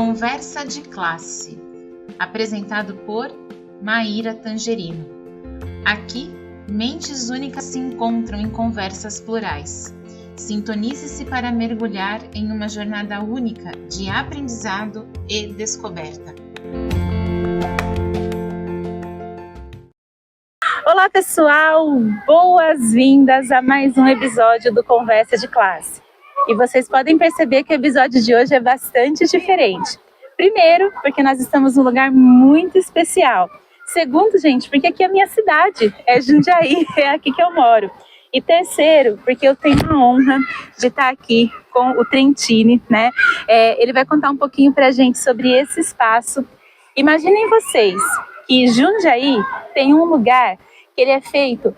Conversa de Classe, apresentado por Maíra Tangerino. Aqui, mentes únicas se encontram em conversas plurais. Sintonize-se para mergulhar em uma jornada única de aprendizado e descoberta. Olá pessoal, boas-vindas a mais um episódio do Conversa de Classe. E vocês podem perceber que o episódio de hoje é bastante diferente. Primeiro, porque nós estamos num lugar muito especial. Segundo, gente, porque aqui é a minha cidade, é Jundiaí, é aqui que eu moro. E terceiro, porque eu tenho a honra de estar aqui com o Trentini, né? Ele vai contar um pouquinho pra gente sobre esse espaço. Imaginem vocês que Jundiaí tem um lugar que ele é feito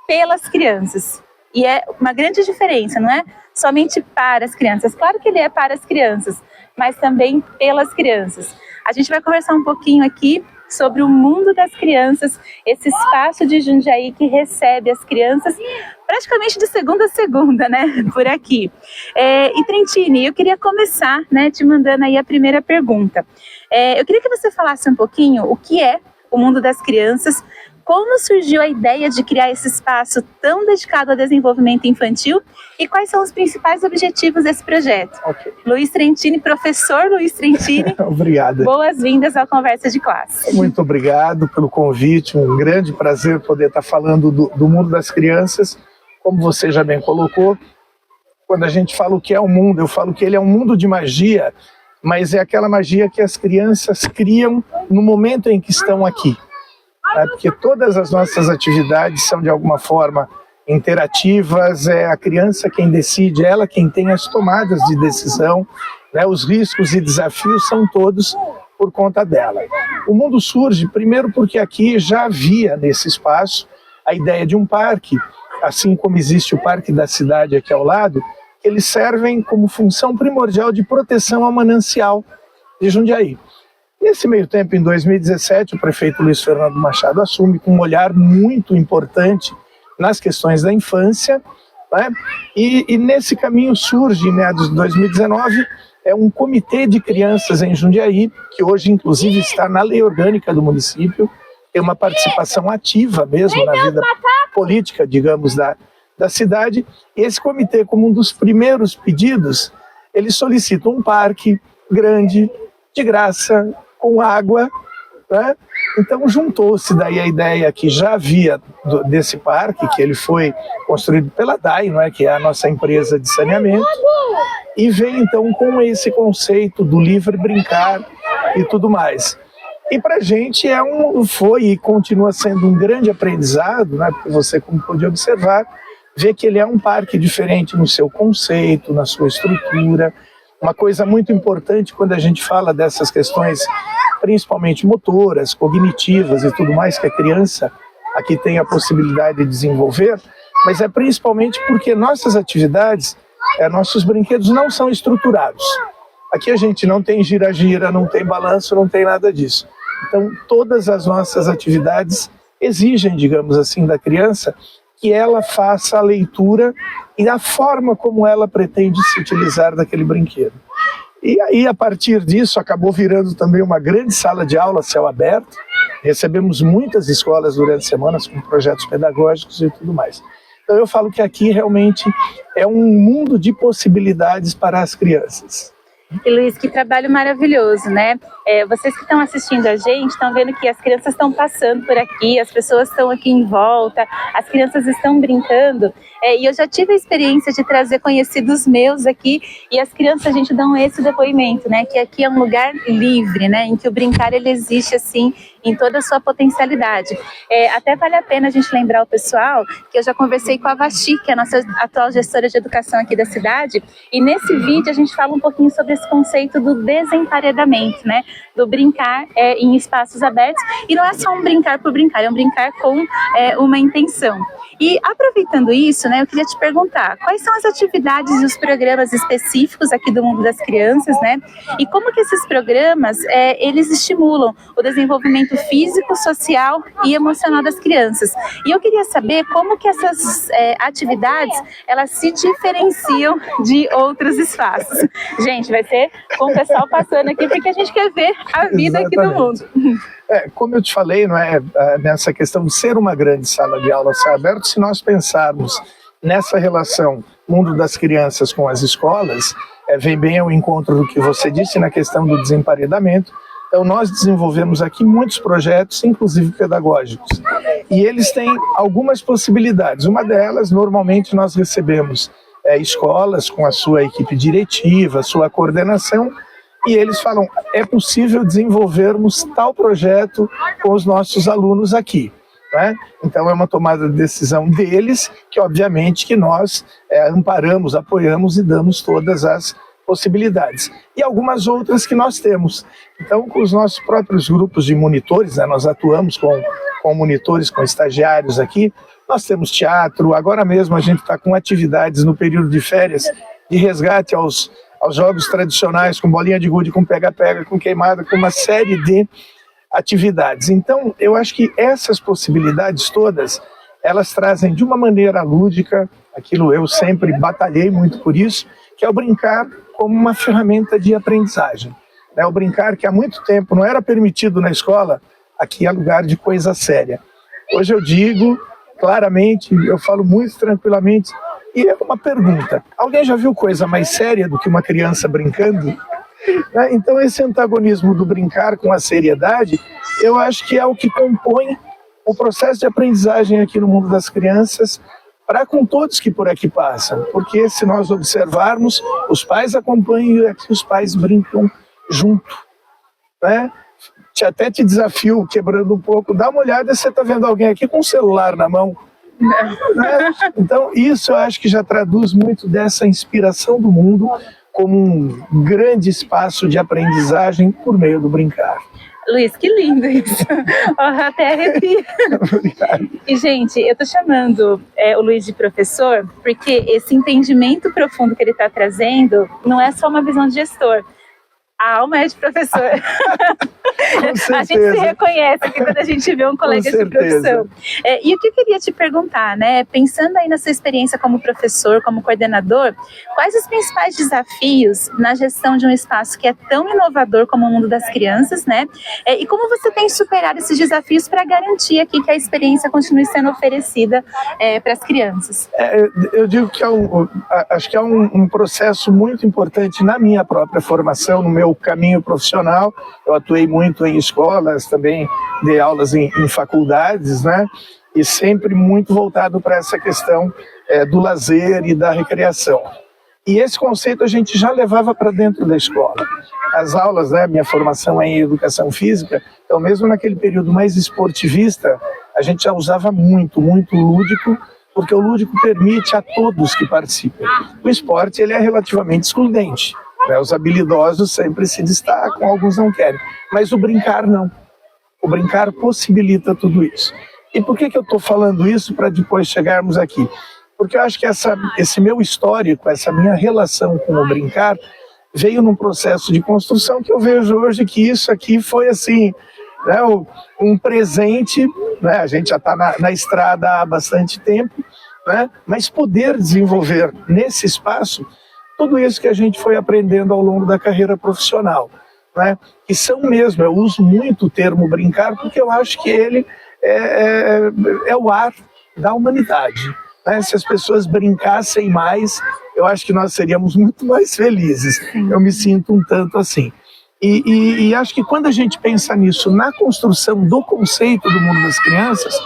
pelas crianças. E é uma grande diferença, não é somente para as crianças. Claro que ele é para as crianças, mas também pelas crianças. A gente vai conversar um pouquinho aqui sobre o mundo das crianças, esse espaço de Jundiaí que recebe as crianças praticamente de segunda a segunda, né, por aqui. E Trentini, eu queria começar, né, te mandando aí a primeira pergunta. Eu queria que você falasse um pouquinho o que é o mundo das crianças, como surgiu a ideia de criar esse espaço tão dedicado ao desenvolvimento infantil e quais são os principais objetivos desse projeto? Okay. Luiz Trentini, professor Luiz Trentini. Obrigado. Boas-vindas ao Conversa de Classe. Muito obrigado pelo convite, um grande prazer poder estar falando do mundo das crianças. Como você já bem colocou, quando a gente fala o que é o mundo, eu falo que ele é um mundo de magia, mas é aquela magia que as crianças criam no momento em que estão aqui. Porque todas as nossas atividades são de alguma forma interativas, é a criança quem decide, ela quem tem as tomadas de decisão, né? Os riscos e desafios são todos por conta dela. O mundo surge primeiro porque aqui já havia nesse espaço a ideia de um parque, assim como existe o Parque da Cidade aqui ao lado, que eles servem como função primordial de proteção ao manancial de Jundiaí. Nesse meio tempo, em 2017, o prefeito Luiz Fernando Machado assume com um olhar muito importante nas questões da infância, né? E nesse caminho surge, em meados de 2019, um comitê de crianças em Jundiaí, que hoje inclusive está na lei orgânica do município, tem uma participação ativa mesmo na vida política, digamos, da cidade. E esse comitê, como um dos primeiros pedidos, ele solicita um parque grande, de graça, com água, né? Então juntou-se daí a ideia que já havia desse parque, que ele foi construído pela DAI, não é? Que é a nossa empresa de saneamento, e vem então com esse conceito do livre brincar e tudo mais. E para a gente foi e continua sendo um grande aprendizado, né? Porque você, como pôde observar, vê que ele é um parque diferente no seu conceito, na sua estrutura. Uma coisa muito importante quando a gente fala dessas questões, principalmente motoras, cognitivas e tudo mais, que a criança aqui tem a possibilidade de desenvolver, mas é principalmente porque nossas atividades, nossos brinquedos não são estruturados. Aqui a gente não tem gira-gira, não tem balanço, não tem nada disso. Então todas as nossas atividades exigem, digamos assim, da criança que ela faça a leitura e a forma como ela pretende se utilizar daquele brinquedo. E aí, a partir disso, acabou virando também uma grande sala de aula, céu aberto. Recebemos muitas escolas durante semanas com projetos pedagógicos e tudo mais. Então eu falo que aqui realmente é um mundo de possibilidades para as crianças. E Luiz, que trabalho maravilhoso, né? Vocês que estão assistindo a gente estão vendo que as crianças estão passando por aqui, as pessoas estão aqui em volta, as crianças estão brincando. E eu já tive a experiência de trazer conhecidos meus aqui e as crianças, a gente dão esse depoimento, né? Que aqui é um lugar livre, né? Em que o brincar ele existe assim em toda a sua potencialidade. Até vale a pena a gente lembrar o pessoal que eu já conversei com a Vasti, que é a nossa atual gestora de educação aqui da cidade, e nesse vídeo a gente fala um pouquinho sobre esse conceito do desemparedamento, né? Do brincar em espaços abertos, e não é só um brincar por brincar, é um brincar com uma intenção. E aproveitando isso, né, eu queria te perguntar, quais são as atividades e os programas específicos aqui do mundo das crianças, né? E como que esses programas, eles estimulam o desenvolvimento desenvolvimento físico, social e emocional das crianças. E eu queria saber como que essas atividades, elas se diferenciam de outros espaços. Gente, vai ser com o pessoal passando aqui, porque a gente quer ver a vida aqui do mundo. Como eu te falei, não é, nessa questão de ser uma grande sala de aula céu aberto, se nós pensarmos nessa relação mundo das crianças com as escolas, vem bem ao encontro do que você disse na questão do desemparedamento. Então nós desenvolvemos aqui muitos projetos, inclusive pedagógicos, e eles têm algumas possibilidades. Uma delas, normalmente nós recebemos escolas com a sua equipe diretiva, sua coordenação, e eles falam, é possível desenvolvermos tal projeto com os nossos alunos aqui. Né? Então é uma tomada de decisão deles, que obviamente que nós amparamos, apoiamos e damos todas as possibilidades. E algumas outras que nós temos. Então, com os nossos próprios grupos de monitores, né, nós atuamos com monitores, com estagiários aqui, nós temos teatro, agora mesmo a gente está com atividades no período de férias de resgate aos jogos tradicionais, com bolinha de gude, com pega-pega, com queimada, com uma série de atividades. Então, eu acho que essas possibilidades todas, elas trazem de uma maneira lúdica, aquilo eu sempre batalhei muito por isso, que é o brincar como uma ferramenta de aprendizagem. O brincar que há muito tempo não era permitido na escola, aqui é lugar de coisa séria. Hoje eu digo claramente, eu falo muito tranquilamente, e é uma pergunta, alguém já viu coisa mais séria do que uma criança brincando? Então esse antagonismo do brincar com a seriedade, eu acho que é o que compõe o processo de aprendizagem aqui no mundo das crianças, para com todos que por aqui passam, porque se nós observarmos, os pais acompanham e aqui os pais brincam junto, né? Até te desafio, quebrando um pouco, dá uma olhada, você está vendo alguém aqui com o celular na mão, né? Então isso eu acho que já traduz muito dessa inspiração do mundo como um grande espaço de aprendizagem por meio do brincar. Luiz, que lindo isso. Até arrepio. Obrigado. E, gente, eu tô chamando o Luiz de professor porque esse entendimento profundo que ele está trazendo não é só uma visão de gestor. A alma é de professor. A gente se reconhece aqui quando a gente vê um colega de profissão. E o que eu queria te perguntar, né? Pensando aí na sua experiência como professor, como coordenador, quais os principais desafios na gestão de um espaço que é tão inovador como o mundo das crianças, né? E como você tem superado esses desafios para garantir aqui que a experiência continue sendo oferecida para as crianças? Eu digo que acho que é um processo muito importante na minha própria formação, no meu caminho profissional. Eu atuei muito em escolas, também dei aulas em faculdades, né? E sempre muito voltado para essa questão do lazer e da recreação. E esse conceito a gente já levava para dentro da escola. As aulas, né, minha formação é em educação física, então mesmo naquele período mais esportivista, a gente já usava muito lúdico, porque o lúdico permite a todos que participem. O esporte ele é relativamente excludente. Os habilidosos sempre se destacam, alguns não querem. Mas o brincar não. O brincar possibilita tudo isso. E por que eu estou falando isso para depois chegarmos aqui? Porque eu acho que esse meu histórico, essa minha relação com o brincar, veio num processo de construção que eu vejo hoje que isso aqui foi assim, né, um presente, né, a gente já está na estrada há bastante tempo, né, mas poder desenvolver nesse espaço tudo isso que a gente foi aprendendo ao longo da carreira profissional, né? Que são mesmo, eu uso muito o termo brincar, porque eu acho que ele é o ar da humanidade, né? Se as pessoas brincassem mais, eu acho que nós seríamos muito mais felizes. Eu me sinto um tanto assim. E acho que quando a gente pensa nisso, na construção do conceito do mundo das crianças,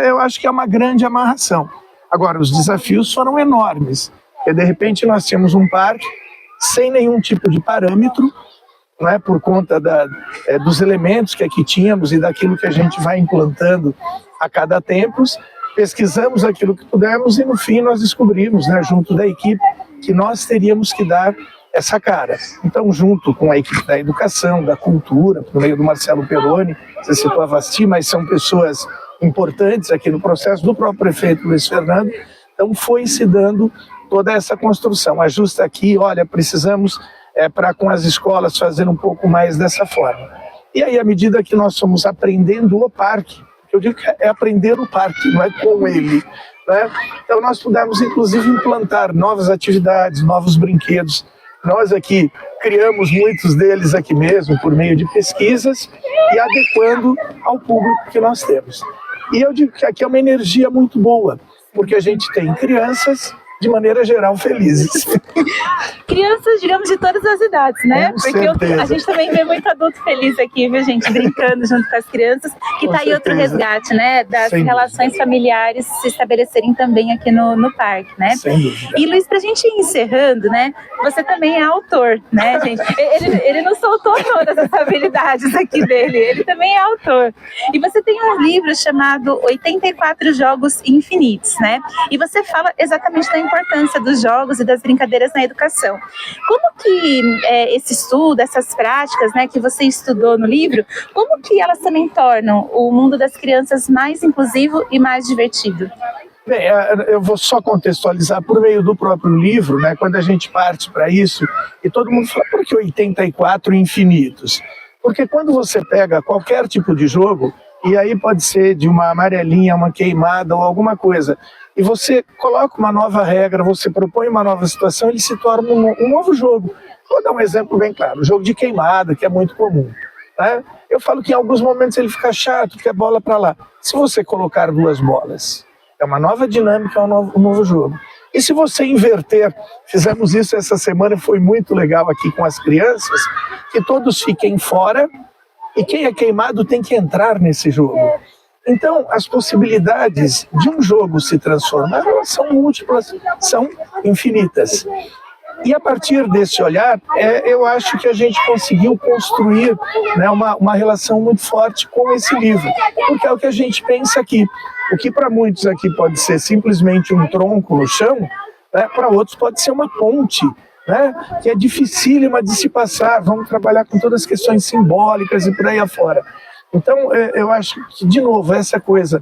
eu acho que é uma grande amarração. Agora, os desafios foram enormes. Porque de repente nós tínhamos um parque sem nenhum tipo de parâmetro, né, por conta dos elementos que aqui tínhamos e daquilo que a gente vai implantando a cada tempo. Pesquisamos aquilo que pudemos e no fim nós descobrimos, né, junto da equipe, que nós teríamos que dar essa cara. Então, junto com a equipe da educação, da cultura, por meio do Marcelo Peroni, você citou a Vasti, mas são pessoas importantes aqui no processo, do próprio prefeito Luiz Fernando, então foi se dando toda essa construção. Ajusta aqui, olha, precisamos para com as escolas fazer um pouco mais dessa forma. E aí, à medida que nós fomos aprendendo o parque, eu digo que é aprender o parque, não é com ele, né? Então nós pudemos inclusive implantar novas atividades, novos brinquedos. Nós aqui criamos muitos deles aqui mesmo por meio de pesquisas e adequando ao público que nós temos. E eu digo que aqui é uma energia muito boa, porque a gente tem crianças de maneira geral felizes. Crianças, digamos, de todas as idades, né? Com Porque a gente também vê muito adulto feliz aqui, viu, gente? Brincando junto com as crianças, que tá aí outro resgate, né? Das relações familiares se estabelecerem também aqui no parque, né? Sem dúvida. E Luiz, pra gente ir encerrando, né? Você também é autor, né, gente? Ele não soltou todas as habilidades aqui dele, ele também é autor. E você tem um livro chamado 84 Jogos Infinitos, né? E você fala exatamente da importância dos jogos e das brincadeiras na educação. Como que esse estudo, essas práticas, né, que você estudou no livro, como que elas também tornam o mundo das crianças mais inclusivo e mais divertido? Bem, eu vou só contextualizar por meio do próprio livro, né, quando a gente parte para isso, e todo mundo fala, por que 84 infinitos? Porque quando você pega qualquer tipo de jogo, e aí pode ser de uma amarelinha, uma queimada ou alguma coisa, e você coloca uma nova regra, você propõe uma nova situação, ele se torna um novo jogo. Vou dar um exemplo bem claro, o jogo de queimada, que é muito comum, né? Eu falo que em alguns momentos ele fica chato, que é bola para lá. Se você colocar 2 bolas, é uma nova dinâmica, é um novo jogo. E se você inverter, fizemos isso essa semana, foi muito legal aqui com as crianças, que todos fiquem fora e quem é queimado tem que entrar nesse jogo. Então, as possibilidades de um jogo se transformar, elas são múltiplas, são infinitas. E a partir desse olhar, eu acho que a gente conseguiu construir, né, uma relação muito forte com esse livro, porque é o que a gente pensa aqui. O que para muitos aqui pode ser simplesmente um tronco no chão, né, para outros pode ser uma ponte, né, que é dificílima de se passar. Vamos trabalhar com todas as questões simbólicas e por aí afora. Então, eu acho que, de novo, essa coisa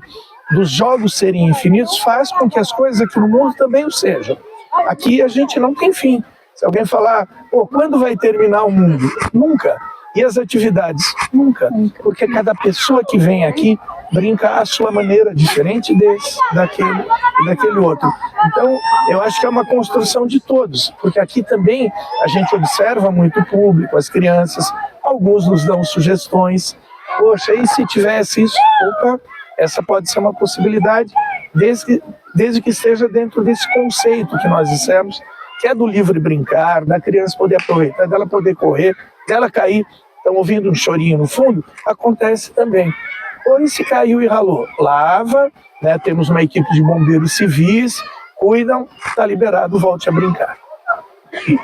dos jogos serem infinitos faz com que as coisas aqui no mundo também o sejam. Aqui a gente não tem fim. Se alguém falar, quando vai terminar o mundo? Nunca. E as atividades? Nunca. Porque cada pessoa que vem aqui brinca à sua maneira, diferente desse, daquele e daquele outro. Então, eu acho que é uma construção de todos, porque aqui também a gente observa muito o público, as crianças, alguns nos dão sugestões. Poxa, e se tivesse isso? Opa, essa pode ser uma possibilidade, desde que esteja dentro desse conceito que nós dissemos, que é do livre brincar, da criança poder aproveitar, dela poder correr, dela cair. Estão ouvindo um chorinho no fundo? Acontece também. Ou e se caiu e ralou? Lava, né? Temos uma equipe de bombeiros civis, cuidam, está liberado, volte a brincar.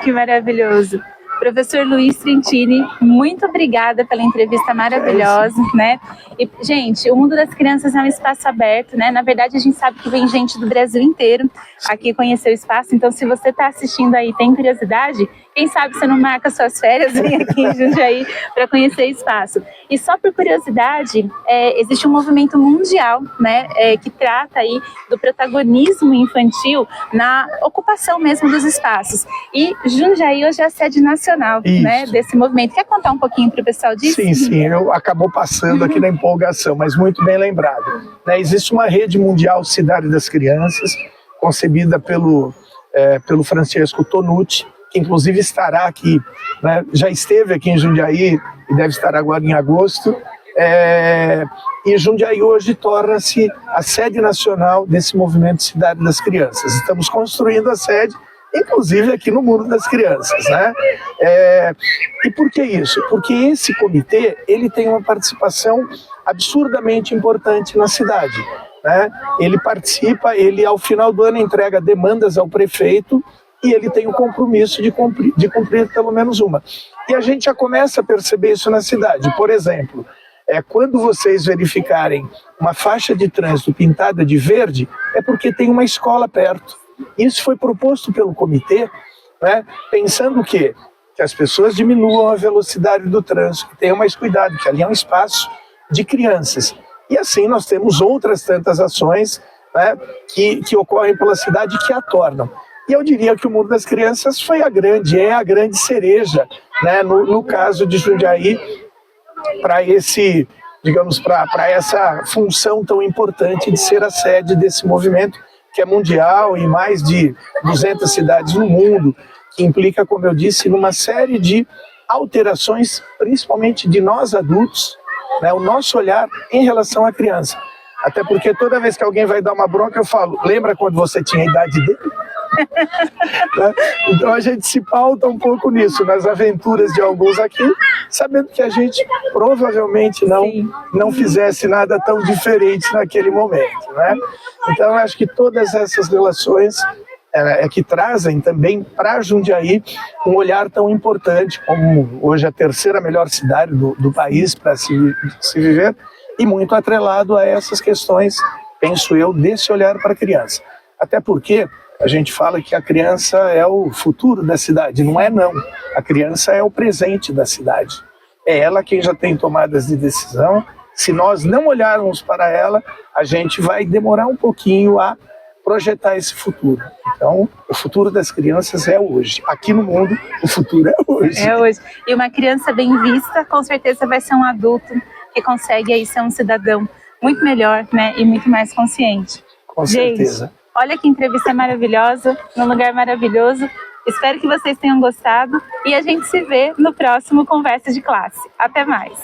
Que maravilhoso. Professor Luiz Trentini, muito obrigada pela entrevista maravilhosa, né? E, gente, o mundo das crianças é um espaço aberto, né? Na verdade, a gente sabe que vem gente do Brasil inteiro aqui conhecer o espaço, então se você está assistindo aí, tem curiosidade, quem sabe você não marca suas férias, vem aqui em Jundiaí para conhecer o espaço. E só por curiosidade, existe um movimento mundial, né, que trata aí do protagonismo infantil na ocupação mesmo dos espaços. E Jundiaí hoje é a sede nacional, né, desse movimento. Quer contar um pouquinho para o pessoal disso? Sim, eu acabou passando aqui na empolgação, mas muito bem lembrado. Né, existe uma rede mundial Cidade das Crianças, concebida pelo Francesco Tonucci, que inclusive estará aqui, né, já esteve aqui em Jundiaí e deve estar agora em agosto, e Jundiaí hoje torna-se a sede nacional desse movimento Cidade das Crianças. Estamos construindo a sede, inclusive aqui no Mundo das Crianças, né? E por que isso? Porque esse comitê, ele tem uma participação absurdamente importante na cidade, né? Ele participa, ele ao final do ano entrega demandas ao prefeito e ele tem o compromisso de cumprir pelo menos uma. E a gente já começa a perceber isso na cidade. Por exemplo, quando vocês verificarem uma faixa de trânsito pintada de verde, é porque tem uma escola perto. Isso foi proposto pelo comitê, né, pensando que as pessoas diminuam a velocidade do trânsito, que tenham mais cuidado, que ali é um espaço de crianças. E assim nós temos outras tantas ações, né, que ocorrem pela cidade que a tornam. E eu diria que o Mundo das Crianças é a grande cereja, né, no caso de Jundiaí, para esse, digamos, para essa função tão importante de ser a sede desse movimento que é mundial, em mais de 200 cidades no mundo, que implica, como eu disse, numa série de alterações, principalmente de nós adultos, né, o nosso olhar em relação à criança. Até porque toda vez que alguém vai dar uma bronca, eu falo, lembra quando você tinha a idade dele? Né? Então a gente se pauta um pouco nisso, nas aventuras de alguns aqui, sabendo que a gente provavelmente não fizesse nada tão diferente naquele momento, né? Então eu acho que todas essas relações que trazem também para Jundiaí um olhar tão importante, como hoje a terceira melhor cidade do país para se viver, e muito atrelado a essas questões, penso eu, desse olhar para a criança. Até porque a gente fala que a criança é o futuro da cidade. Não é, não. A criança é o presente da cidade. É ela quem já tem tomadas de decisão. Se nós não olharmos para ela, a gente vai demorar um pouquinho a projetar esse futuro. Então, o futuro das crianças é hoje. Aqui no mundo, o futuro é hoje. É hoje. E uma criança bem vista, com certeza vai ser um adulto que consegue aí ser um cidadão muito melhor, né? E muito mais consciente. Com certeza. Olha que entrevista maravilhosa, num lugar maravilhoso. Espero que vocês tenham gostado e a gente se vê no próximo Conversa de Classe. Até mais!